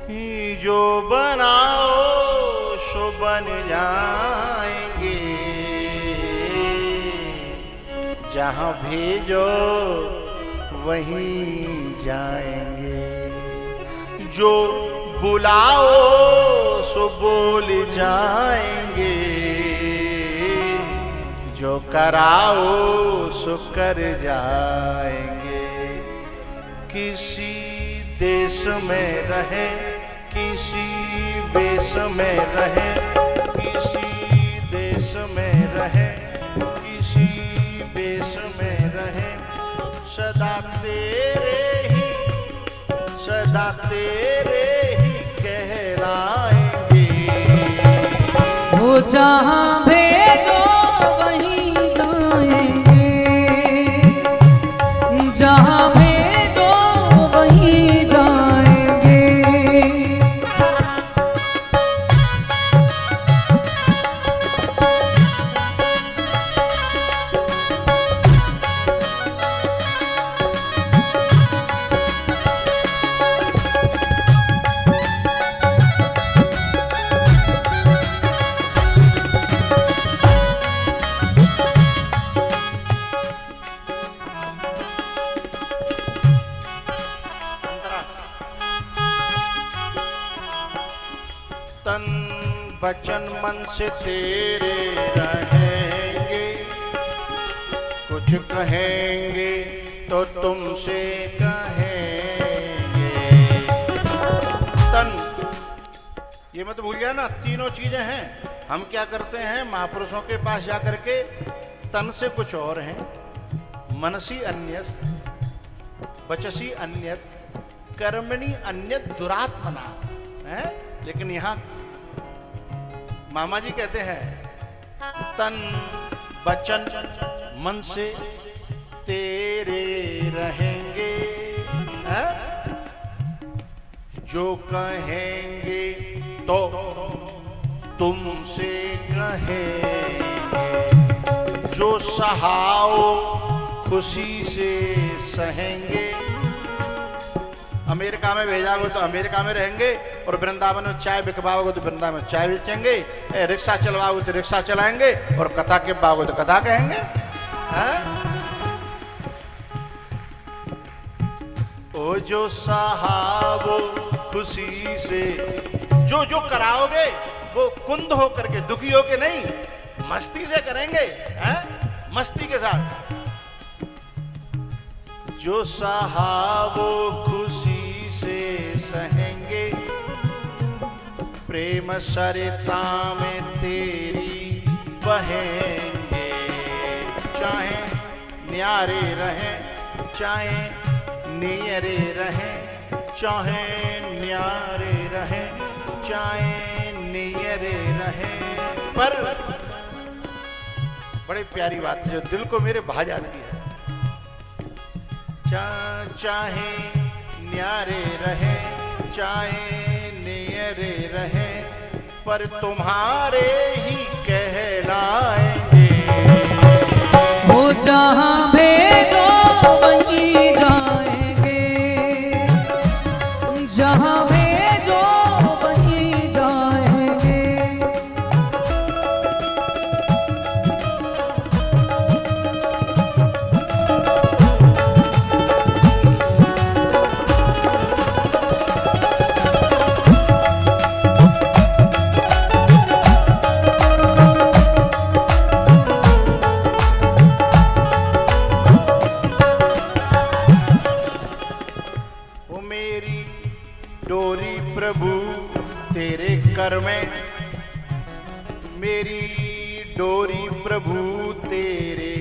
जो बनाओ सो बन जाएंगे, जहां भेजो वहीं जाएंगे। जो बुलाओ सो बोल जाएंगे, जो कराओ सो कर जाएंगे। किसी देश में रहे, किसी वेश में रहे, किसी देश में रहे, किसी वेश में रहे, सदा तेरे ही, सदा तेरे ही कहलाएंगे। वो जहाँ भेजो वहीं जाएंगे, जहाँ भेजो वहीं जाएंगे। तन वचन मन से तेरे रहेंगे, कुछ कहेंगे तो तुमसे कहेंगे। तन, ये मत भूल गया ना, तीनों चीजें हैं। हम क्या करते हैं, महापुरुषों के पास जाकर के तन से कुछ और हैं, मनसी अन्यस्त, वचसी अन्यत, कर्मणि अन्यत दुरात्मना है। लेकिन यहाँ मामा जी कहते हैं तन वचन मन से तेरे रहेंगे, है? जो कहेंगे तो तुमसे कहेंगे, जो सहाओ खुशी से सहेंगे। अमेरिका में भेजाओगे तो अमेरिका में रहेंगे, और वृंदावन में चाय बिकवाओगे तो वृंदावन में चाय बेचेंगे, रिक्शा चलवाओगे तो रिक्शा चलाएंगे, और कथा के बाओगे तो कथा कहेंगे। ओ जो सहावो खुशी से, जो जो कराओगे वो कुंद हो करके, दुखी हो के नहीं, मस्ती से करेंगे, मस्ती के साथ। जो सहावो खुशी से सहेंगे, प्रेम सरिता में तेरी बहेंगे। चाहे न्यारे रहें, चाहे नियरे रहें, चाहे न्यारे रहें, चाहे नियरे रहें, पर बड़ी प्यारी बात है जो दिल को मेरे भा जाती है। चाहे न्यारे रहे, चाहे नियरे रहे, पर तुम्हारे ही कहलाएंगे। वो जहाँ भेजो वहीं जाएंगे, जहाँ भेजो वहीं जाएंगे। कर में मेरी डोरी प्रभु तेरे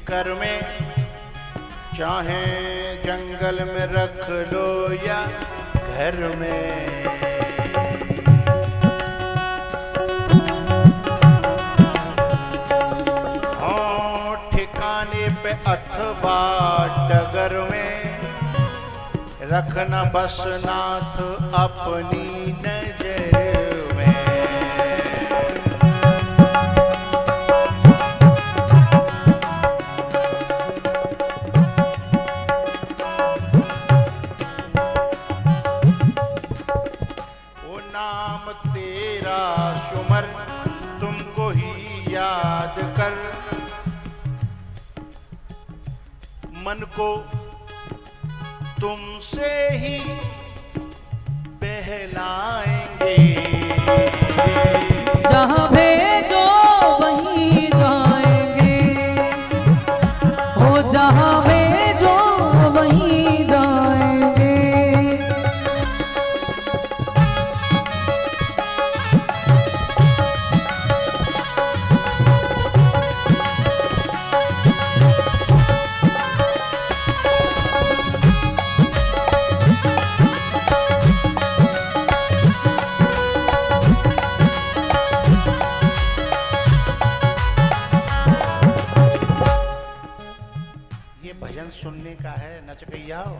कर में, चाहे जंगल में रख लो या घर में। हाँ ठिकाने पे अथवा डगर में, रखना बस नाथ अपनी नजर में। नाम तेरा सुमर, तुमको ही याद कर। मन को तुमसे ही बहलाएंगे। जहाँ भेजो वहीं जाएंगे, हो जहाँ भेजो वहीं जाएंगे। भजन सुनने का है, नचकैया हो।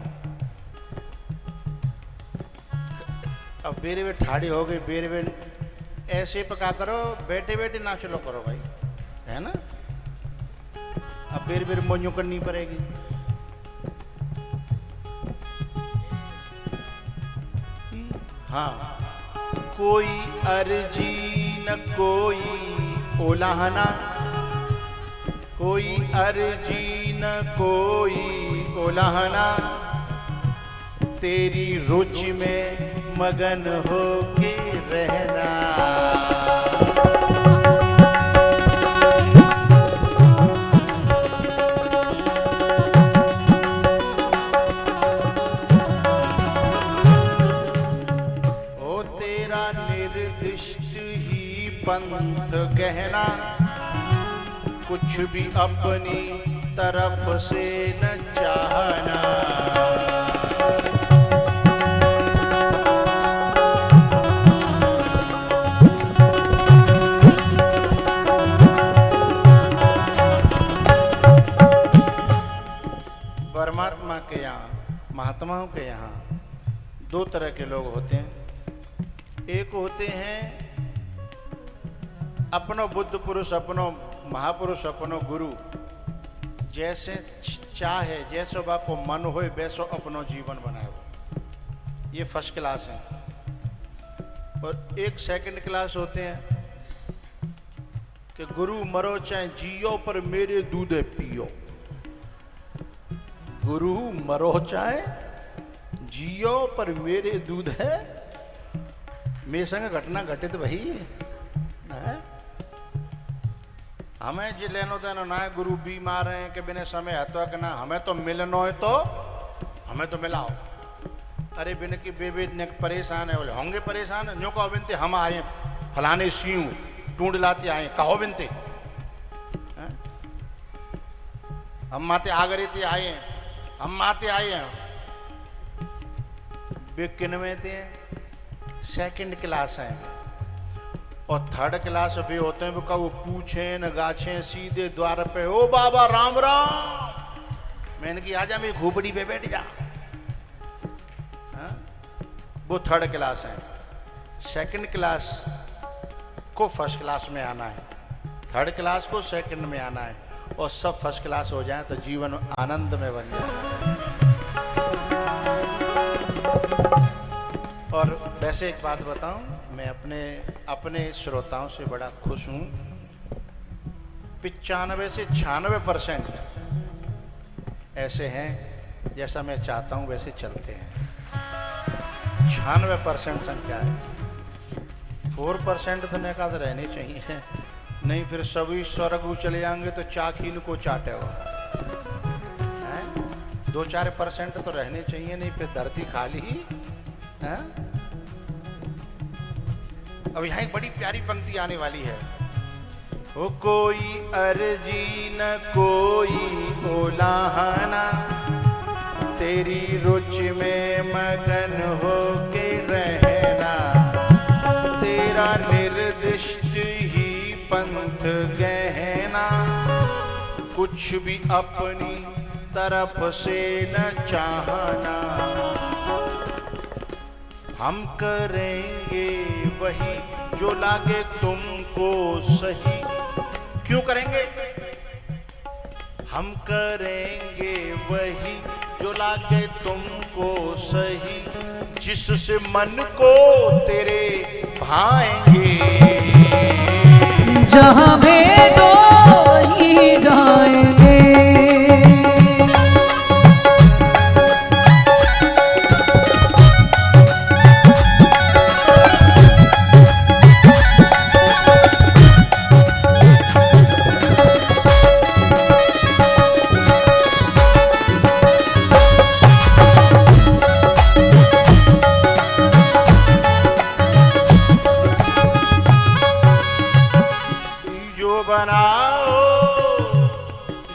अब बेरे में ठाड़ी हो गई, बेरे में ऐसे पका करो, बैठे बैठे नाच लो करो भाई, है ना। अब बेरे बेरे मोन्यू करनी पड़ेगी। हाँ, कोई अर्जी न कोई उलाहना, कोई अर्जी न कोई उलाहना, तेरी रुचि में मगन होके रहना। ओ तेरा निर्दिष्ट ही पंथ कहना, कुछ भी अपनी तरफ से न चाहना। परमात्मा के यहाँ, महात्माओं के यहाँ दो तरह के लोग होते हैं। एक होते हैं अपनो बुद्ध पुरुष, अपनो महापुरुष, अपनो गुरु, जैसे चाहे जैसो बा को मन होए वैसो अपनो जीवन बनाए, ये फर्स्ट क्लास है। और एक सेकंड क्लास होते हैं कि गुरु मरो चाहे जियो पर मेरे दूध पियो। गुरु मरो चाहे जियो पर मेरे दूध है। मेरे संग घटना घटित भाई है। हमें जी लेनो देनो ना है, गुरु बीमार हैं कि बिना समय हतो कि ना, हमें तो मिलनो है तो हमें तो मिलाओ। अरे बिन की बेबे ने परेशान है, बोले होंगे परेशान, न्यू कहो बिनते हम आए फलाने सीऊ टूंड लाते आए, कहो बिनते हम माते आगरे ते आए, हम माते आए हैं। वे किनवे थे सेकंड क्लास हैं, और थर्ड क्लास भी होते हैं। वो पूछे न गाछे सीधे द्वार पे, ओ बाबा राम राम। मैंने की आजा मेरी खोपड़ी पे बैठ जा। वो थर्ड क्लास है। सेकंड क्लास को फर्स्ट क्लास में आना है, थर्ड क्लास को सेकंड में आना है, और सब फर्स्ट क्लास हो जाए तो जीवन आनंद में बन जाए। और वैसे एक बात बताऊं, मैं अपने श्रोताओं से बड़ा खुश हूं। 95 से 96% ऐसे हैं जैसा मैं चाहता हूं वैसे चलते हैं। 96% संख्या है। 4% तो निकाल रहने चाहिए, नहीं फिर सभी स्वर्ग चले जाएंगे तो चाखीन को चाटे हो। 2-4% तो रहने चाहिए, नहीं फिर धरती खाली ही है। अब यहाँ एक बड़ी प्यारी पंक्ति आने वाली है। ओ कोई अर्जी न कोई उलाहना, तेरी रुचि में मगन होके रहना। तेरा निर्दिष्ट ही पंथ गहना, कुछ भी अपनी तरफ से न चाहना। हम करेंगे वही जो लागे तुमको सही। क्यों करेंगे? हम करेंगे वही जो लागे तुमको सही। जिससे मन को तेरे भाएंगे। जहाँ भेजो वहीं जाएंगे।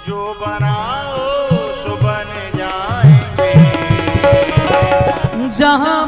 जो बनाओ सो बन जाएंगे। जहाँ